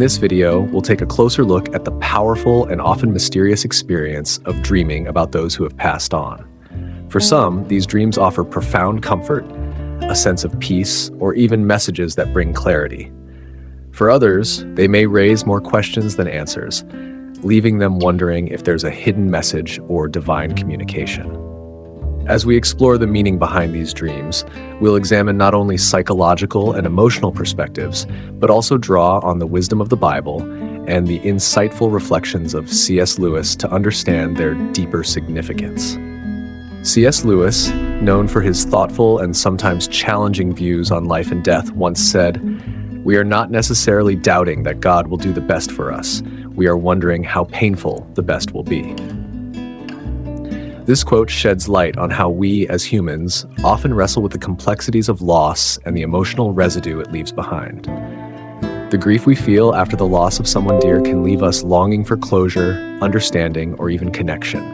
In this video, we'll take a closer look at the powerful and often mysterious experience of dreaming about those who have passed on. For some, these dreams offer profound comfort, a sense of peace, or even messages that bring clarity. For others, they may raise more questions than answers, leaving them wondering if there's a hidden message or divine communication. As we explore the meaning behind these dreams, we'll examine not only psychological and emotional perspectives, but also draw on the wisdom of the Bible and the insightful reflections of C.S. Lewis to understand their deeper significance. C.S. Lewis, known for his thoughtful and sometimes challenging views on life and death, once said, "We are not necessarily doubting that God will do the best for us. We are wondering how painful the best will be." This quote sheds light on how we, as humans, often wrestle with the complexities of loss and the emotional residue it leaves behind. The grief we feel after the loss of someone dear can leave us longing for closure, understanding, or even connection.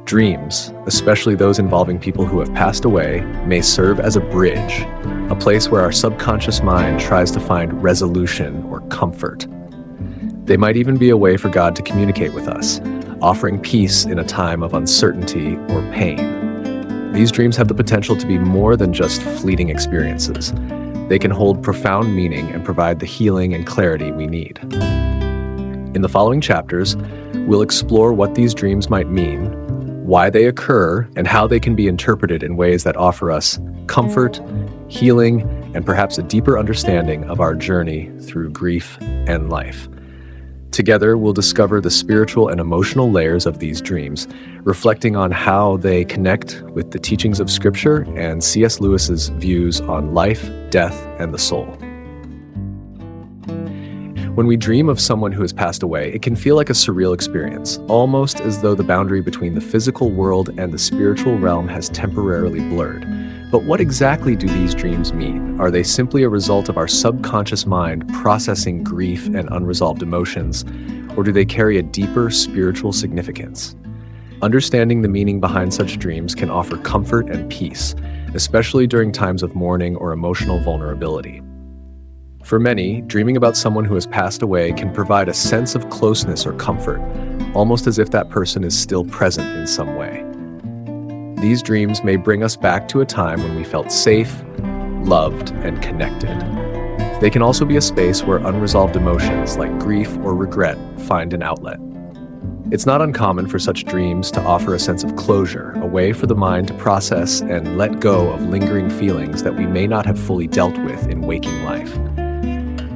Dreams, especially those involving people who have passed away, may serve as a bridge, a place where our subconscious mind tries to find resolution or comfort. They might even be a way for God to communicate with us, offering peace in a time of uncertainty or pain. These dreams have the potential to be more than just fleeting experiences. They can hold profound meaning and provide the healing and clarity we need. In the following chapters, we'll explore what these dreams might mean, why they occur, and how they can be interpreted in ways that offer us comfort, healing, and perhaps a deeper understanding of our journey through grief and life. Together, we'll discover the spiritual and emotional layers of these dreams, reflecting on how they connect with the teachings of Scripture and C.S. Lewis's views on life, death, and the soul. When we dream of someone who has passed away, it can feel like a surreal experience, almost as though the boundary between the physical world and the spiritual realm has temporarily blurred. But what exactly do these dreams mean? Are they simply a result of our subconscious mind processing grief and unresolved emotions, or do they carry a deeper spiritual significance? Understanding the meaning behind such dreams can offer comfort and peace, especially during times of mourning or emotional vulnerability. For many, dreaming about someone who has passed away can provide a sense of closeness or comfort, almost as if that person is still present in some way. These dreams may bring us back to a time when we felt safe, loved, and connected. They can also be a space where unresolved emotions like grief or regret find an outlet. It's not uncommon for such dreams to offer a sense of closure, a way for the mind to process and let go of lingering feelings that we may not have fully dealt with in waking life.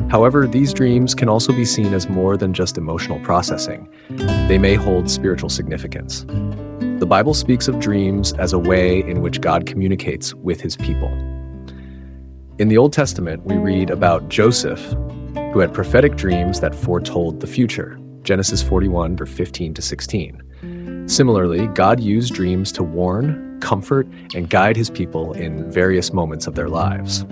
However, these dreams can also be seen as more than just emotional processing. They may hold spiritual significance. The Bible speaks of dreams as a way in which God communicates with his people. In the Old Testament, we read about Joseph, who had prophetic dreams that foretold the future. Genesis 41, verse 15 to 16. Similarly, God used dreams to warn, comfort, and guide his people in various moments of their lives.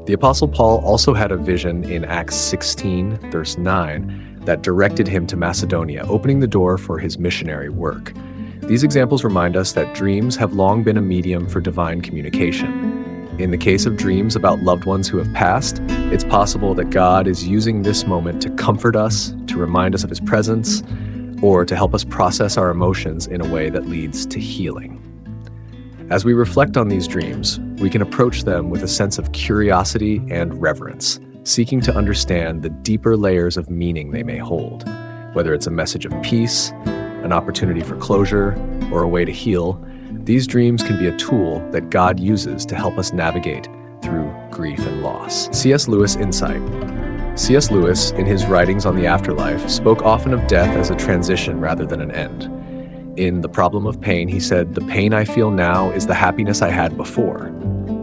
The Apostle Paul also had a vision in Acts 16, verse 9, that directed him to Macedonia, opening the door for his missionary work. These examples remind us that dreams have long been a medium for divine communication. In the case of dreams about loved ones who have passed, it's possible that God is using this moment to comfort us, to remind us of his presence, or to help us process our emotions in a way that leads to healing. As we reflect on these dreams, we can approach them with a sense of curiosity and reverence, seeking to understand the deeper layers of meaning they may hold, whether it's a message of peace, an opportunity for closure, or a way to heal. These dreams can be a tool that God uses to help us navigate through grief and loss. C.S. Lewis insight. C.S. Lewis, in his writings on the afterlife, spoke often of death as a transition rather than an end. In The Problem of Pain, he said, "The pain I feel now is the happiness I had before.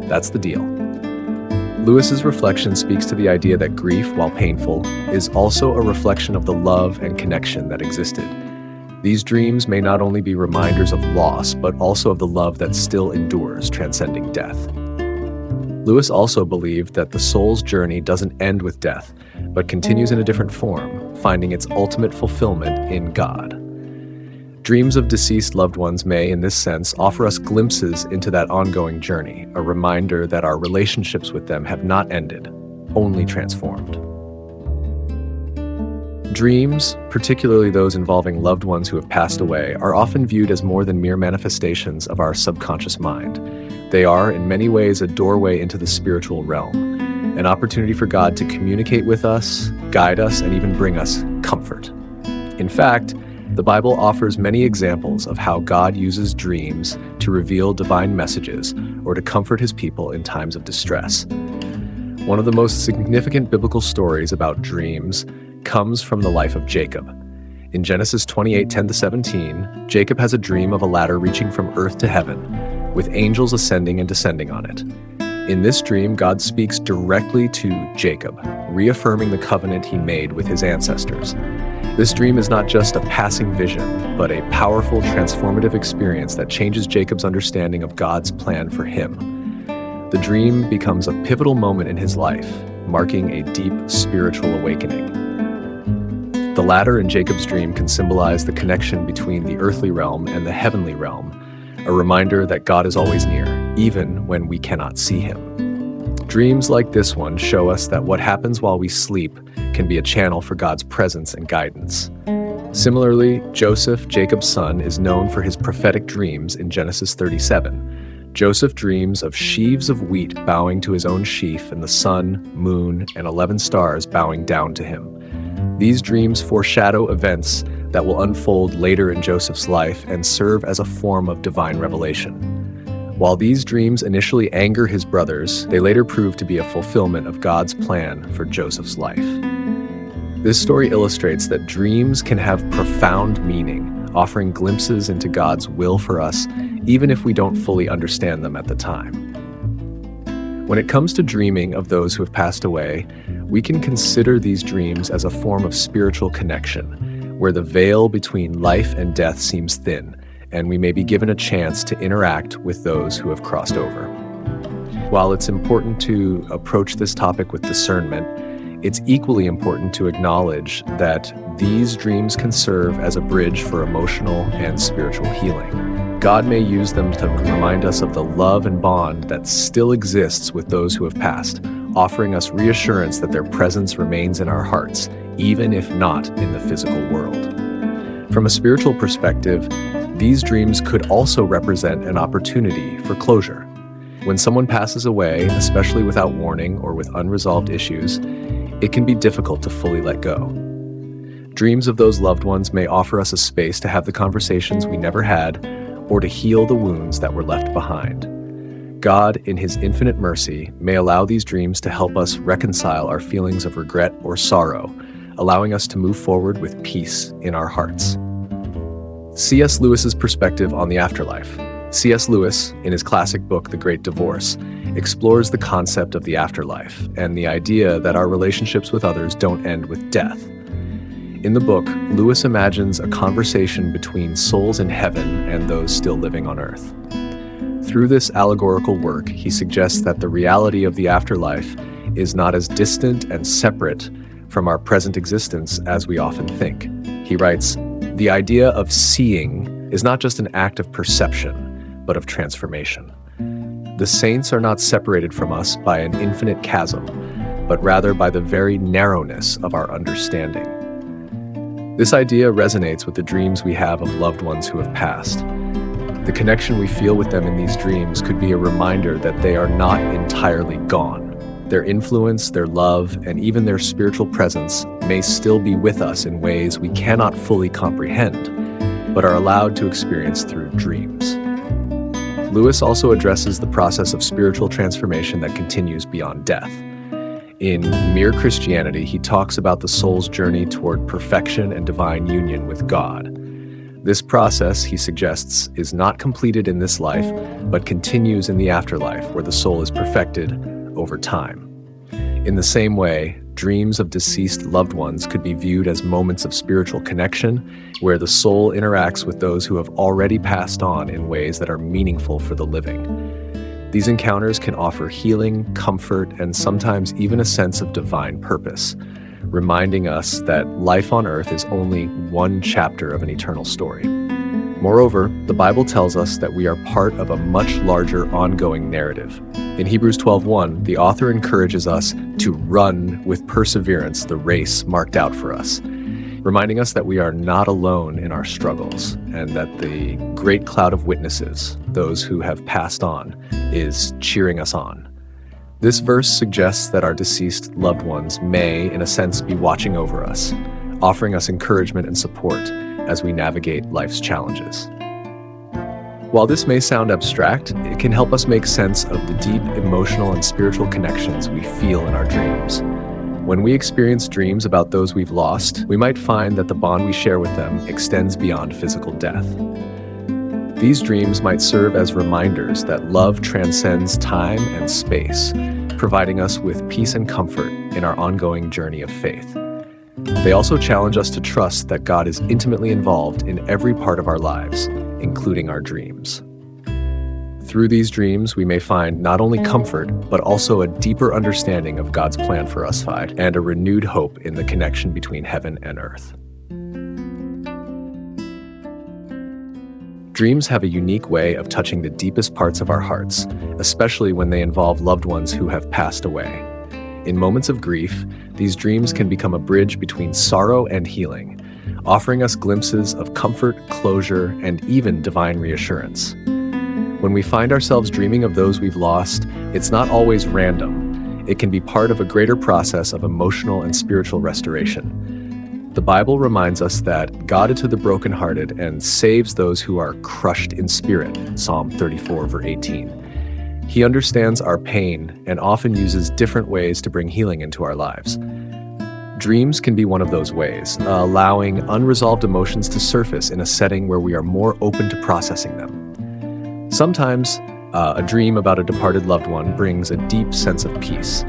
That's the deal." Lewis's reflection speaks to the idea that grief, while painful, is also a reflection of the love and connection that existed. These dreams may not only be reminders of loss, but also of the love that still endures, transcending death. Lewis also believed that the soul's journey doesn't end with death, but continues in a different form, finding its ultimate fulfillment in God. Dreams of deceased loved ones may, in this sense, offer us glimpses into that ongoing journey, a reminder that our relationships with them have not ended, only transformed. Dreams, particularly those involving loved ones who have passed away, are often viewed as more than mere manifestations of our subconscious mind. They are, in many ways, a doorway into the spiritual realm, an opportunity for God to communicate with us, guide us, and even bring us comfort. In fact, the Bible offers many examples of how God uses dreams to reveal divine messages or to comfort his people in times of distress. One of the most significant biblical stories about dreams comes from the life of Jacob. In Genesis 28:10-17, Jacob has a dream of a ladder reaching from earth to heaven, with angels ascending and descending on it. In this dream, God speaks directly to Jacob, reaffirming the covenant he made with his ancestors. This dream is not just a passing vision, but a powerful, transformative experience that changes Jacob's understanding of God's plan for him. The dream becomes a pivotal moment in his life, marking a deep spiritual awakening. The ladder in Jacob's dream can symbolize the connection between the earthly realm and the heavenly realm, a reminder that God is always near, even when we cannot see him. Dreams like this one show us that what happens while we sleep can be a channel for God's presence and guidance. Similarly, Joseph, Jacob's son, is known for his prophetic dreams in Genesis 37. Joseph dreams of sheaves of wheat bowing to his own sheaf and the sun, moon, and 11 stars bowing down to him. These dreams foreshadow events that will unfold later in Joseph's life and serve as a form of divine revelation. While these dreams initially anger his brothers, they later prove to be a fulfillment of God's plan for Joseph's life. This story illustrates that dreams can have profound meaning, offering glimpses into God's will for us, even if we don't fully understand them at the time. When it comes to dreaming of those who have passed away, we can consider these dreams as a form of spiritual connection, where the veil between life and death seems thin, and we may be given a chance to interact with those who have crossed over. While it's important to approach this topic with discernment, it's equally important to acknowledge that these dreams can serve as a bridge for emotional and spiritual healing. God may use them to remind us of the love and bond that still exists with those who have passed, offering us reassurance that their presence remains in our hearts, even if not in the physical world. From a spiritual perspective, these dreams could also represent an opportunity for closure. When someone passes away, especially without warning or with unresolved issues, it can be difficult to fully let go. Dreams of those loved ones may offer us a space to have the conversations we never had or to heal the wounds that were left behind. God, in his infinite mercy, may allow these dreams to help us reconcile our feelings of regret or sorrow, allowing us to move forward with peace in our hearts. C.S. Lewis's perspective on the afterlife. C.S. Lewis, in his classic book, The Great Divorce, explores the concept of the afterlife and the idea that our relationships with others don't end with death. In the book, Lewis imagines a conversation between souls in heaven and those still living on earth. Through this allegorical work, he suggests that the reality of the afterlife is not as distant and separate from our present existence as we often think. He writes, "The idea of seeing is not just an act of perception, but of transformation. The saints are not separated from us by an infinite chasm, but rather by the very narrowness of our understanding." This idea resonates with the dreams we have of loved ones who have passed. The connection we feel with them in these dreams could be a reminder that they are not entirely gone. Their influence, their love, and even their spiritual presence may still be with us in ways we cannot fully comprehend, but are allowed to experience through dreams. Lewis also addresses the process of spiritual transformation that continues beyond death. In Mere Christianity, he talks about the soul's journey toward perfection and divine union with God. This process, he suggests, is not completed in this life, but continues in the afterlife, where the soul is perfected over time. In the same way, dreams of deceased loved ones could be viewed as moments of spiritual connection, where the soul interacts with those who have already passed on in ways that are meaningful for the living. These encounters can offer healing, comfort, and sometimes even a sense of divine purpose, reminding us that life on earth is only one chapter of an eternal story. Moreover, the Bible tells us that we are part of a much larger ongoing narrative. In Hebrews 12:1, the author encourages us to run with perseverance the race marked out for us. reminding us that we are not alone in our struggles and that the great cloud of witnesses, those who have passed on, is cheering us on. This verse suggests that our deceased loved ones may, in a sense, be watching over us, offering us encouragement and support as we navigate life's challenges. While this may sound abstract, it can help us make sense of the deep emotional and spiritual connections we feel in our dreams. When we experience dreams about those we've lost, we might find that the bond we share with them extends beyond physical death. These dreams might serve as reminders that love transcends time and space, providing us with peace and comfort in our ongoing journey of faith. They also challenge us to trust that God is intimately involved in every part of our lives, including our dreams. Through these dreams, we may find not only comfort, but also a deeper understanding of God's plan for us and a renewed hope in the connection between heaven and earth. Dreams have a unique way of touching the deepest parts of our hearts, especially when they involve loved ones who have passed away. In moments of grief, these dreams can become a bridge between sorrow and healing, offering us glimpses of comfort, closure, and even divine reassurance. When we find ourselves dreaming of those we've lost, it's not always random. It can be part of a greater process of emotional and spiritual restoration. The Bible reminds us that God is to the brokenhearted and saves those who are crushed in spirit, Psalm 34, verse 18. He understands our pain and often uses different ways to bring healing into our lives. Dreams can be one of those ways, allowing unresolved emotions to surface in a setting where we are more open to processing them. Sometimes, a dream about a departed loved one brings a deep sense of peace,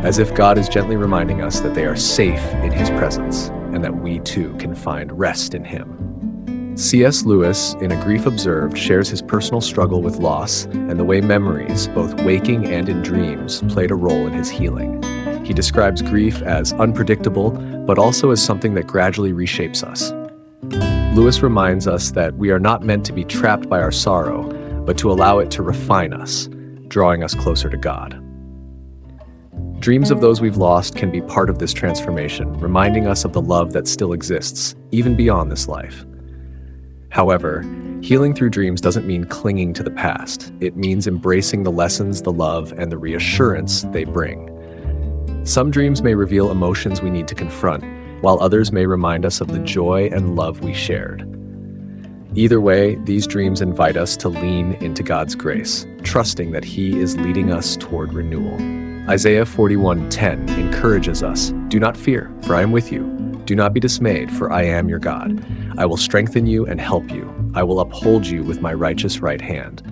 as if God is gently reminding us that they are safe in His presence and that we too can find rest in Him. C.S. Lewis, in A Grief Observed, shares his personal struggle with loss and the way memories, both waking and in dreams, played a role in his healing. He describes grief as unpredictable, but also as something that gradually reshapes us. Lewis reminds us that we are not meant to be trapped by our sorrow, but to allow it to refine us, drawing us closer to God. Dreams of those we've lost can be part of this transformation, reminding us of the love that still exists, even beyond this life. However, healing through dreams doesn't mean clinging to the past. It means embracing the lessons, the love, and the reassurance they bring. Some dreams may reveal emotions we need to confront, while others may remind us of the joy and love we shared. Either way, these dreams invite us to lean into God's grace, trusting that He is leading us toward renewal. Isaiah 41:10 encourages us, "Do not fear, for I am with you. Do not be dismayed, for I am your God. I will strengthen you and help you. I will uphold you with my righteous right hand."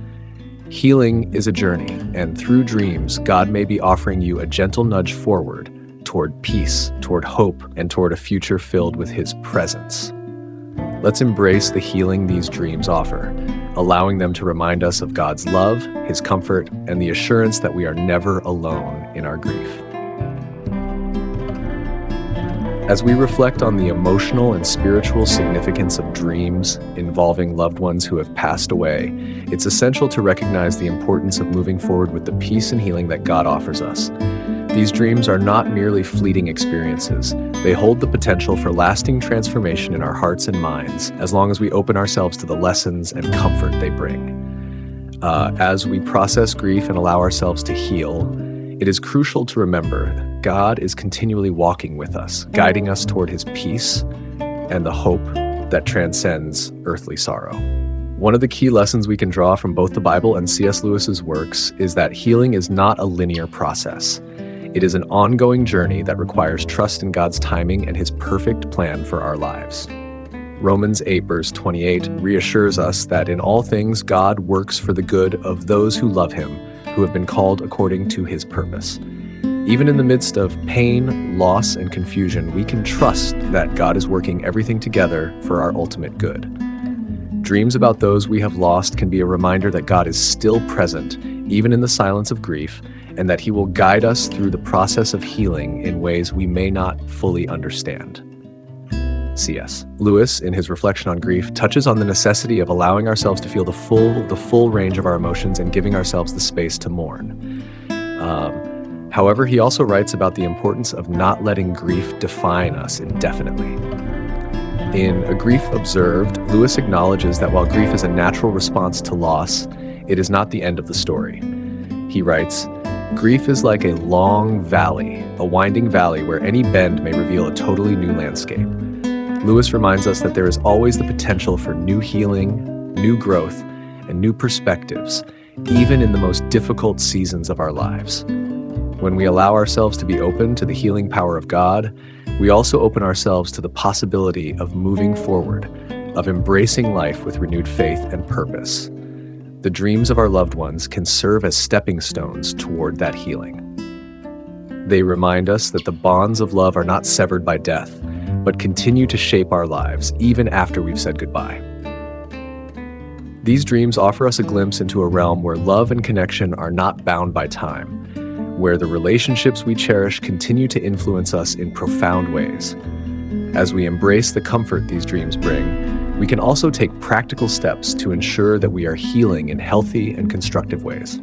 Healing is a journey, and through dreams, God may be offering you a gentle nudge forward toward peace, toward hope, and toward a future filled with His presence. Let's embrace the healing these dreams offer, allowing them to remind us of God's love, His comfort, and the assurance that we are never alone in our grief. As we reflect on the emotional and spiritual significance of dreams involving loved ones who have passed away, it's essential to recognize the importance of moving forward with the peace and healing that God offers us. These dreams are not merely fleeting experiences. They hold the potential for lasting transformation in our hearts and minds, as long as we open ourselves to the lessons and comfort they bring. As we process grief and allow ourselves to heal, it is crucial to remember that God is continually walking with us, guiding us toward His peace and the hope that transcends earthly sorrow. One of the key lessons we can draw from both the Bible and C.S. Lewis's works is that healing is not a linear process. It is an ongoing journey that requires trust in God's timing and His perfect plan for our lives. Romans 8, verse 28 reassures us that in all things God works for the good of those who love Him, who have been called according to His purpose. Even in the midst of pain, loss, and confusion, we can trust that God is working everything together for our ultimate good. Dreams about those we have lost can be a reminder that God is still present, even in the silence of grief, and that He will guide us through the process of healing in ways we may not fully understand. C.S. Lewis, in his reflection on grief, touches on the necessity of allowing ourselves to feel the full range of our emotions and giving ourselves the space to mourn. However, he also writes about the importance of not letting grief define us indefinitely. In A Grief Observed, Lewis acknowledges that while grief is a natural response to loss, it is not the end of the story. He writes, "Grief is like a long valley, a winding valley where any bend may reveal a totally new landscape." Lewis reminds us that there is always the potential for new healing, new growth, and new perspectives, even in the most difficult seasons of our lives. When we allow ourselves to be open to the healing power of God, we also open ourselves to the possibility of moving forward, of embracing life with renewed faith and purpose. The dreams of our loved ones can serve as stepping stones toward that healing. They remind us that the bonds of love are not severed by death, but continue to shape our lives even after we've said goodbye. These dreams offer us a glimpse into a realm where love and connection are not bound by time, where the relationships we cherish continue to influence us in profound ways. As we embrace the comfort these dreams bring, we can also take practical steps to ensure that we are healing in healthy and constructive ways.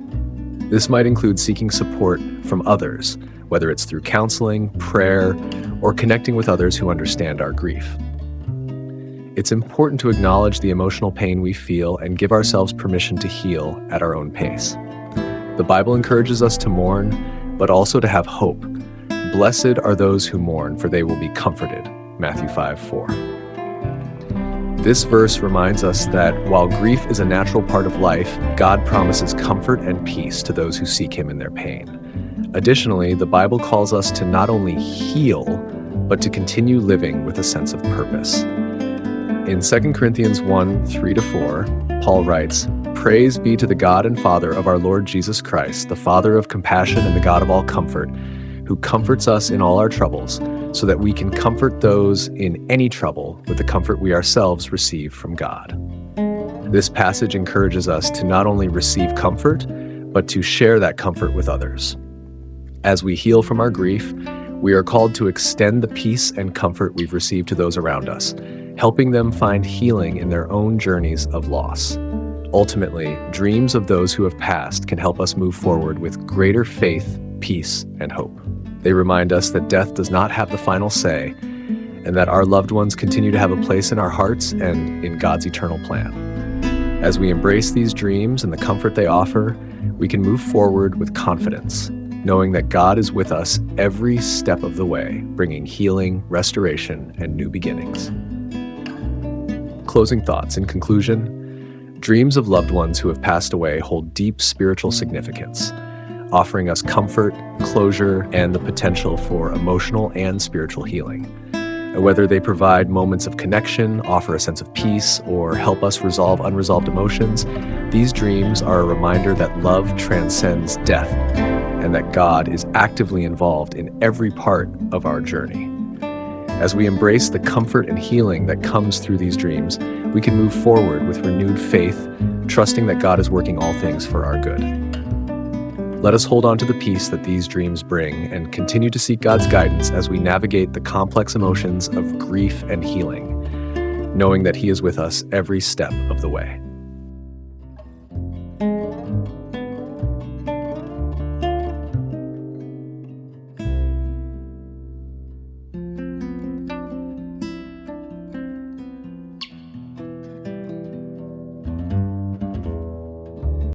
This might include seeking support from others, whether it's through counseling, prayer, or connecting with others who understand our grief. It's important to acknowledge the emotional pain we feel and give ourselves permission to heal at our own pace. The Bible encourages us to mourn, but also to have hope. Blessed are those who mourn, for they will be comforted. Matthew 5:4. This verse reminds us that while grief is a natural part of life, God promises comfort and peace to those who seek Him in their pain. Additionally, the Bible calls us to not only heal, but to continue living with a sense of purpose. In 2 Corinthians 1:3-4, Paul writes, "Praise be to the God and Father of our Lord Jesus Christ, the Father of compassion and the God of all comfort, who comforts us in all our troubles, so that we can comfort those in any trouble with the comfort we ourselves receive from God." This passage encourages us to not only receive comfort, but to share that comfort with others. As we heal from our grief, we are called to extend the peace and comfort we've received to those around us, helping them find healing in their own journeys of loss. Ultimately, dreams of those who have passed can help us move forward with greater faith, peace, and hope. They remind us that death does not have the final say, and that our loved ones continue to have a place in our hearts and in God's eternal plan. As we embrace these dreams and the comfort they offer, we can move forward with confidence, knowing that God is with us every step of the way, bringing healing, restoration, and new beginnings. Closing thoughts. In conclusion, dreams of loved ones who have passed away hold deep spiritual significance, offering us comfort, closure, and the potential for emotional and spiritual healing. Whether they provide moments of connection, offer a sense of peace, or help us resolve unresolved emotions, these dreams are a reminder that love transcends death and that God is actively involved in every part of our journey. As we embrace the comfort and healing that comes through these dreams, we can move forward with renewed faith, trusting that God is working all things for our good. Let us hold on to the peace that these dreams bring and continue to seek God's guidance as we navigate the complex emotions of grief and healing, knowing that He is with us every step of the way.